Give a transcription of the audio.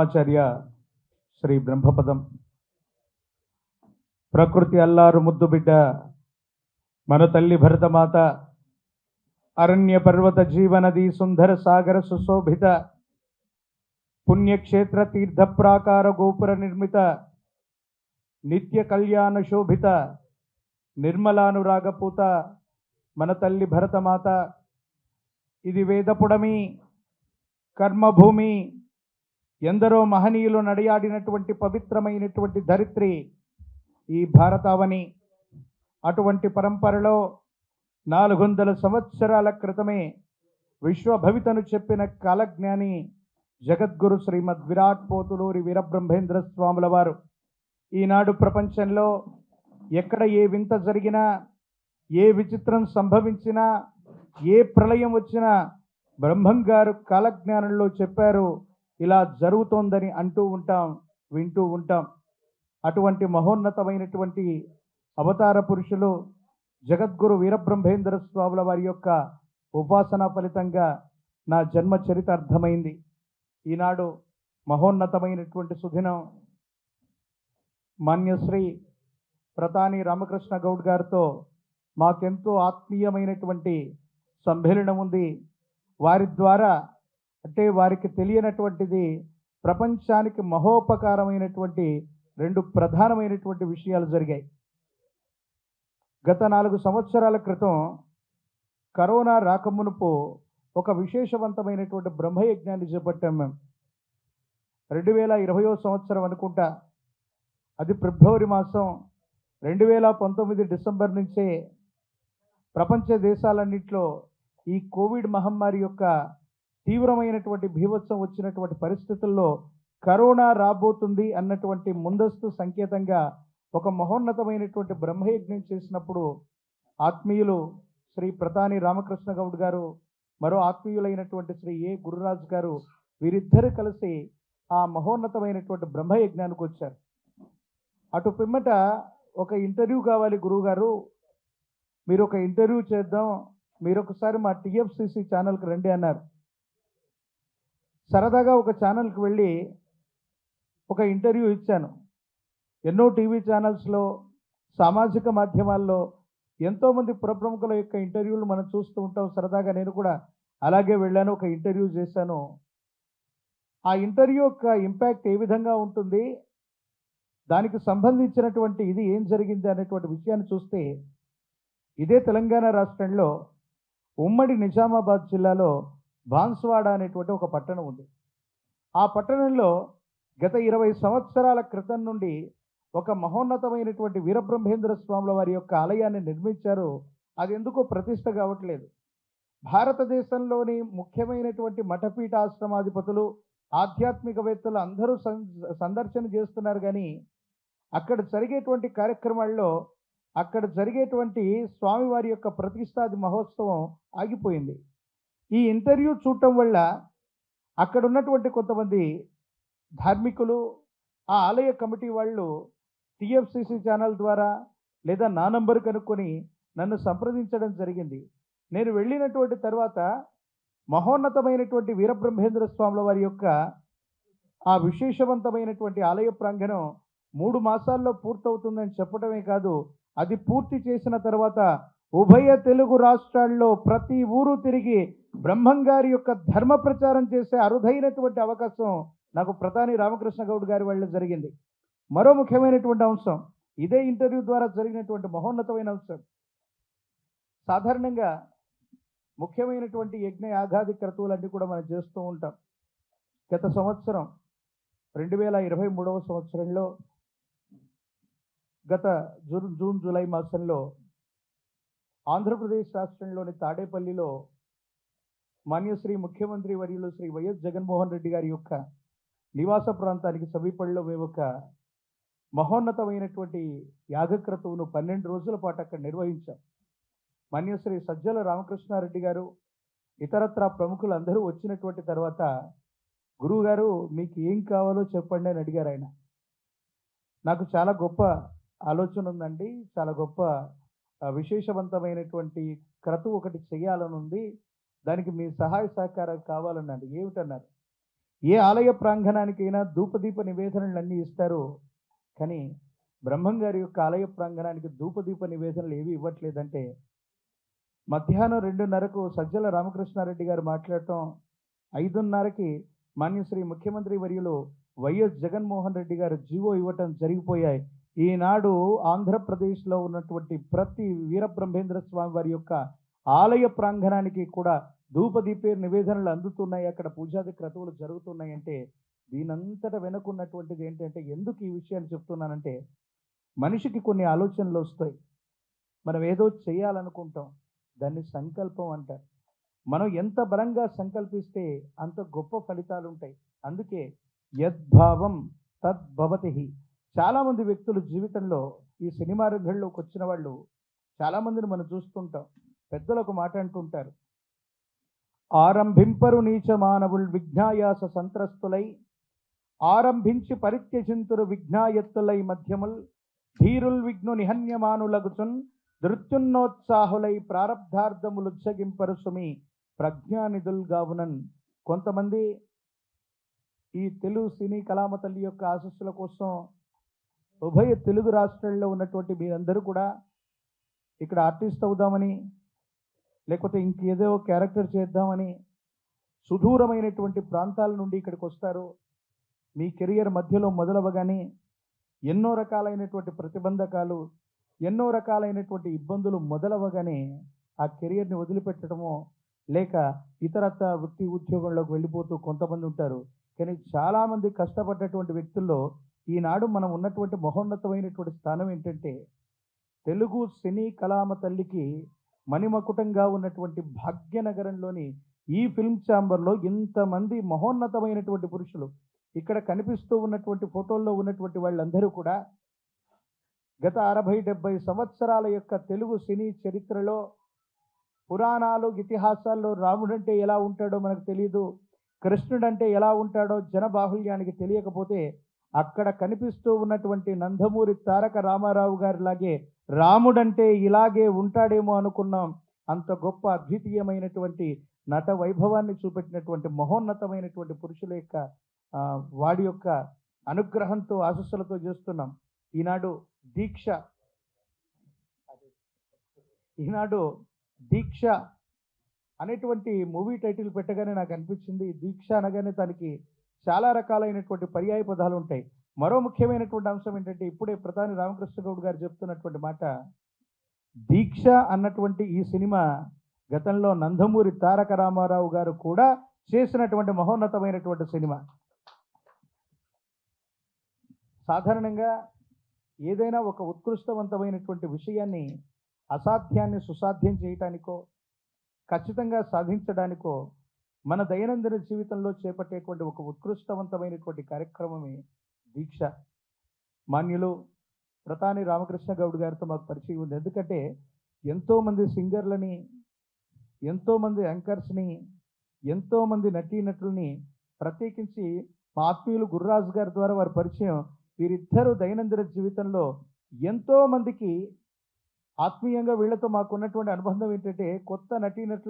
ఆచార్య శ్రీ బ్రహ్మపదం. ప్రకృతి అల్లారు ముద్దు బిడ్డ మన తల్లి భరతమాత, అరణ్య పర్వత జీవనది సుందర సాగర సుశోభిత, పుణ్యక్షేత్ర తీర్థ ప్రాకార గోపుర నిర్మిత, నిత్య కళ్యాణ శోభిత, నిర్మలానురాగపూత మన తల్లి భరతమాత. ఇది వేదపుడమి, కర్మభూమి, ఎందరో మహనీయులు నడియాడినటువంటి పవిత్రమైనటువంటి ధరిత్రి ఈ భారతావని. అటువంటి పరంపరలో 400 సంవత్సరాల క్రితమే విశ్వభవితను చెప్పిన కాలజ్ఞాని జగద్గురు శ్రీమద్ విరాట్ పోతులూరి వీరబ్రహ్మేంద్ర స్వాముల వారు ఈనాడు ప్రపంచంలో ఎక్కడ ఏ వింత జరిగినా, ఏ విచిత్రం సంభవించినా, ఏ ప్రళయం వచ్చినా బ్రహ్మం గారు కాలజ్ఞానంలో చెప్పారు, ఇలా జరుగుతోందని అంటూ ఉంటాం, వింటూ ఉంటాం. అటువంటి మహోన్నతమైనటువంటి అవతార పురుషులు జగద్గురు వీరబ్రహ్మేంద్ర స్వాముల వారి యొక్క ఉపాసన ఫలితంగా నా జన్మ చరిత అర్థమైంది. ఈనాడు మహోన్నతమైనటువంటి సుదినం మాన్యశ్రీ ప్రతాని రామకృష్ణ గౌడ్ గారితో మాకెంతో ఆత్మీయమైనటువంటి సమ్మేళనం ఉంది. వారి ద్వారా, అంటే వారికి తెలియనటువంటిది, ప్రపంచానికి మహోపకారమైనటువంటి 2 ప్రధానమైనటువంటి విషయాలు జరిగాయి. గత 4 సంవత్సరాల క్రితం కరోనా రాకమునుపు ఒక విశేషవంతమైనటువంటి బ్రహ్మయజ్ఞాన్ని చేపట్టాం మేము. 2020వ సంవత్సరం అనుకుంటా, అది ఫిబ్రవరి మాసం. 2019 డిసెంబర్ నుంచే ప్రపంచ దేశాలన్నింటిలో ఈ కోవిడ్ మహమ్మారి యొక్క తీవ్రమైనటువంటి భీభత్సం వచ్చినటువంటి పరిస్థితుల్లో కరోనా రాబోతుంది అన్నటువంటి ముందస్తు సంకేతంగా ఒక మహోన్నతమైనటువంటి బ్రహ్మయజ్ఞం చేసినప్పుడు ఆత్మీయులు శ్రీ ప్రతాని రామకృష్ణ గౌడ్ గారు, మరో ఆత్మీయులైనటువంటి శ్రీ ఏ గురురాజ్ గారు, వీరిద్దరు కలిసి ఆ మహోన్నతమైనటువంటి బ్రహ్మయజ్ఞానికి వచ్చారు. అటు పిమ్మట ఒక ఇంటర్వ్యూ కావాలి గురువు గారు, మీరు ఒక ఇంటర్వ్యూ చేద్దాం, మీరు ఒకసారి మా టిఎఫ్సిసి ఛానల్కి రండి అన్నారు. సరదాగా ఒక ఛానల్కి వెళ్ళి ఒక ఇంటర్వ్యూ ఇచ్చాను. ఎన్నో టీవీ ఛానల్స్లో, సామాజిక మాధ్యమాల్లో ఎంతోమంది ప్రముఖుల యొక్క ఇంటర్వ్యూలు మనం చూస్తూ ఉంటాం. సరదాగా నేను కూడా అలాగే వెళ్ళాను, ఒక ఇంటర్వ్యూ చేశాను. ఆ ఇంటర్వ్యూ యొక్క ఇంపాక్ట్ ఏ విధంగా ఉంటుంది, దానికి సంబంధించినటువంటి ఇది ఏం జరిగింది అనేటువంటి విషయాన్ని చూస్తే, ఇదే తెలంగాణ రాష్ట్రంలో ఉమ్మడి నిజామాబాద్ జిల్లాలో బాన్స్వాడ అనేటువంటి ఒక పట్టణం ఉంది. ఆ పట్టణంలో గత 20 సంవత్సరాల క్రితం నుండి ఒక మహోన్నతమైనటువంటి వీరబ్రహ్మేంద్ర స్వాముల వారి యొక్క ఆలయాన్ని నిర్మించారు. అది ఎందుకో ప్రతిష్ట కావట్లేదు. భారతదేశంలోని ముఖ్యమైనటువంటి మఠపీఠ ఆశ్రమాధిపతులు, ఆధ్యాత్మికవేత్తలు అందరూ సందర్శన చేస్తున్నారు, కానీ అక్కడ జరిగేటువంటి కార్యక్రమాల్లో, అక్కడ జరిగేటువంటి స్వామివారి యొక్క ప్రతిష్టాది మహోత్సవం ఆగిపోయింది. ఈ ఇంటర్వ్యూ చూడటం వల్ల అక్కడ ఉన్నటువంటి కొంతమంది ధార్మికులు, ఆ ఆలయ కమిటీ వాళ్ళు టిఎఫ్సిసి ఛానల్ ద్వారా లేదా నా నంబర్ కనుక్కొని నన్ను సంప్రదించడం జరిగింది. నేను వెళ్ళినటువంటి తర్వాత మహోన్నతమైనటువంటి వీరబ్రహ్మేంద్ర స్వాముల వారి యొక్క ఆ విశేషవంతమైనటువంటి ఆలయ ప్రాంగణం 3 మాసాల్లో పూర్తవుతుందని చెప్పడమే కాదు, అది పూర్తి చేసిన తర్వాత ఉభయ తెలుగు రాష్ట్రాల్లో ప్రతి ఊరు తిరిగి బ్రహ్మంగారి యొక్క ధర్మ ప్రచారం చేసే అరుదైనటువంటి అవకాశం నాకు ప్రతాని రామకృష్ణ గౌడ్ గారి వల్ల జరిగింది. మరో ముఖ్యమైనటువంటి అంశం, ఇదే ఇంటర్వ్యూ ద్వారా జరిగినటువంటి మహోన్నతమైన అంశం. సాధారణంగా ముఖ్యమైనటువంటి యజ్ఞ యాగాది క్రతువులన్నీ కూడా మనం చేస్తూ ఉంటాం. గత సంవత్సరం 2023వ సంవత్సరంలో గత జూన్ జూలై మాసంలో ఆంధ్రప్రదేశ్ రాష్ట్రంలోని తాడేపల్లిలో మాన్యశ్రీ ముఖ్యమంత్రి వర్యులు శ్రీ వైఎస్ జగన్మోహన్ రెడ్డి గారి యొక్క నివాస ప్రాంతానికి సమీపంలో మేము ఒక మహోన్నతమైనటువంటి యాగక్రతువును 12 రోజుల పాటు అక్కడ నిర్వహించాం. మాన్యశ్రీ సజ్జల రామకృష్ణారెడ్డి గారు, ఇతరత్రా ప్రముఖులు అందరూ వచ్చినటువంటి తర్వాత, గురువు గారు మీకు ఏం కావాలో చెప్పండి అని అడిగారు ఆయన. నాకు చాలా గొప్ప ఆలోచన ఉందండి, చాలా గొప్ప విశేషవంతమైనటువంటి క్రతువు ఒకటి చేయాలని ఉంది, దానికి మీ సహాయ సహకారాలు కావాలన్నాడు. ఏమిటన్నారు? ఏ ఆలయ ప్రాంగణానికైనా ధూపదీప నివేదనలన్నీ ఇస్తారు. కానీ బ్రహ్మం గారి యొక్క ఆలయ ప్రాంగణానికి ధూపదీప నివేదనలు ఏవి ఇవ్వట్లేదంటే, మధ్యాహ్నం 2:30కు సజ్జల రామకృష్ణారెడ్డి గారు మాట్లాడటం, 5:30కి మాన్యశ్రీ ముఖ్యమంత్రి వర్యులు వైఎస్ జగన్మోహన్ రెడ్డి గారు జీవో ఇవ్వటం జరిగిపోయాయి. ఈనాడు ఆంధ్రప్రదేశ్లో ఉన్నటువంటి ప్రతి వీరబ్రహ్మేంద్ర స్వామి వారి యొక్క ఆలయ ప్రాంగణానికి కూడా ధూపదీపే నివేదనలు అందుతున్నాయి, అక్కడ పూజాది క్రతువులు జరుగుతున్నాయంటే దీనంతట వెనుకున్నటువంటిది ఏంటంటే, ఎందుకు ఈ విషయాన్ని చెప్తున్నానంటే, మనిషికి కొన్ని ఆలోచనలు వస్తాయి. మనం ఏదో చేయాలనుకుంటాం, దాన్ని సంకల్పం అంటారు. మనం ఎంత బలంగా సంకల్పిస్తే అంత గొప్ప ఫలితాలు ఉంటాయి. అందుకే యద్భావం తద్భవతి. చాలామంది వ్యక్తులు జీవితంలో ఈ సినిమా రంగంలోకి వచ్చిన వాళ్ళు చాలామందిని మనం చూస్తుంటాం. పెద్దలు ఒక మాట అంటుంటారు, ఆరంభింపరు నీచ మానవుల్ విఘ్నాయాస సంత్రస్తులై, ఆరంభించి పరిత్యజింతురు విఘ్నాయత్తులై మధ్యముల్, ధీరుల్ విఘ్ను నిహన్యమానులగుచున్ నృత్యున్నోత్సాహులై ప్రారబ్ధార్థములుచ్చగింపరు సుమి ప్రజ్ఞానిధుల్ గావునన్. కొంతమంది ఈ తెలుగు సినీ కళామ తల్లి యొక్క ఆశస్సుల కోసం ఉభయ తెలుగు రాష్ట్రాల్లో ఉన్నటువంటి మీరందరూ కూడా ఇక్కడ ఆర్టిస్ట్ అవుదామని, లేకపోతే ఇంకేదో క్యారెక్టర్ చేద్దామని సుదూరమైనటువంటి ప్రాంతాల నుండి ఇక్కడికి వస్తారు. మీ కెరియర్ మధ్యలో మొదలవగానే ఎన్నో రకాలైనటువంటి ప్రతిబంధకాలు, ఎన్నో రకాలైనటువంటి ఇబ్బందులు మొదలవగానే ఆ కెరియర్ని వదిలిపెట్టడమో లేక ఇతరత్ర వృత్తి ఉద్యోగంలోకి వెళ్ళిపోతూ కొంతమంది ఉంటారు. కానీ చాలామంది కష్టపడ్డటువంటి వ్యక్తుల్లో ఈనాడు మనం ఉన్నటువంటి మహోన్నతమైనటువంటి స్థానం ఏంటంటే, తెలుగు సినీ కళామ తల్లికి మణిమకుటంగా ఉన్నటువంటి భాగ్యనగరంలోని ఈ ఫిల్మ్ ఛాంబర్లో ఇంతమంది మహోన్నతమైనటువంటి పురుషులు, ఇక్కడ కనిపిస్తూ ఉన్నటువంటి ఫోటోల్లో ఉన్నటువంటి వాళ్ళందరూ కూడా గత 60-70 సంవత్సరాల యొక్క తెలుగు సినీ చరిత్రలో, పురాణాలు ఇతిహాసాల్లో రాముడంటే ఎలా ఉంటాడో మనకు తెలియదు, కృష్ణుడంటే ఎలా ఉంటాడో జనబాహుల్యానికి తెలియకపోతే, అక్కడ కనిపిస్తూ ఉన్నటువంటి నందమూరి తారక రామారావు గారిలాగే రాముడంటే ఇలాగే ఉంటాడేమో అనుకున్నాం. అంత గొప్ప అద్వితీయమైనటువంటి నట వైభవాన్ని చూపెట్టినటువంటి మహోన్నతమైనటువంటి పురుషుల యొక్క వాడి యొక్క అనుగ్రహంతో ఆశస్సులతో చేస్తున్నాం. ఈనాడు దీక్ష అనేటువంటి మూవీ టైటిల్ పెట్టగానే నాకు అనిపించింది, దీక్ష అనగానే దానికి చాలా రకాలైనటువంటి పర్యాయ పదాలు ఉంటాయి. మరో ముఖ్యమైనటువంటి అంశం ఏంటంటే, ఇప్పుడే ప్రధాని రామకృష్ణ గౌడ్ గారు చెప్తున్నటువంటి మాట, దీక్ష అన్నటువంటి ఈ సినిమా గతంలో నందమూరి తారక రామారావు గారు కూడా చేసినటువంటి మహోన్నతమైనటువంటి సినిమా. సాధారణంగా ఏదైనా ఒక ఉత్కృష్టవంతమైనటువంటి విషయాన్ని, అసాధ్యాన్ని సుసాధ్యం చేయటానికో ఖచ్చితంగా సాధించడానికో మన దైనందిన జీవితంలో చేపట్టేటువంటి ఒక ఉత్కృష్టవంతమైనటువంటి కార్యక్రమమే దీక్ష. మాన్యులు ప్రధాని రామకృష్ణ గౌడ్ గారితో మాకు పరిచయం ఉంది. ఎందుకంటే ఎంతోమంది సింగర్లని, ఎంతోమంది యాంకర్స్ని, ఎంతోమంది నటీనటుల్ని, ప్రత్యేకించి మా ఆత్మీయులు గుర్రాజు గారి ద్వారా వారి పరిచయం. వీరిద్దరూ దైనందిన జీవితంలో ఎంతోమందికి ఆత్మీయంగా వీళ్ళతో మాకున్నటువంటి అనుబంధం ఏంటంటే, కొత్త నటీనటుల